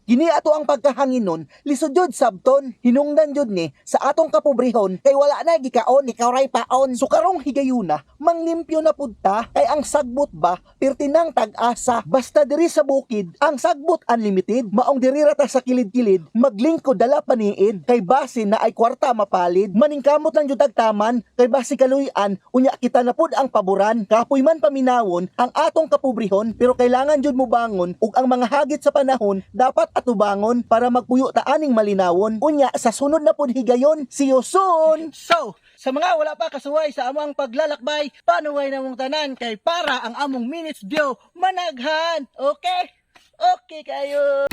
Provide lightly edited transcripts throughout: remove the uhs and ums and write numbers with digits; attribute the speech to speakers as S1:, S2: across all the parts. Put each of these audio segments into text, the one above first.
S1: Gini ato ang pagkahanginon, lisod jud sabton, hinungdan jud ni sa atong kapobrehon kay wala na gikaon ikaw ray paon. So karong higayuna, manglimpyo na pudta kay ang sagbot ba pertinang tag-asa. Basta diri sa bukid, ang sagbot unlimited, maong diri rata sa kilid-kilid, maglingkod dala paniid kay base na ay kwarta mapalid. Maningkamot lang jud tagtaman kay base kaluy-an unya kita na pud ang paboran. Kapoy man paminawon ang atong kapobrehon pero kailangan jud mo bangon ug ang mga hagit sa panahon dapat atubangon para magpuyo ta aning malinawon. Unya sa sunod na pud higayon, see you soon. So, sa mga wala pa kasuway sa among paglalakbay, panuway na mong tanan kay para ang among minutes view managhan. Okay? Okay kayo.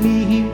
S2: Lihim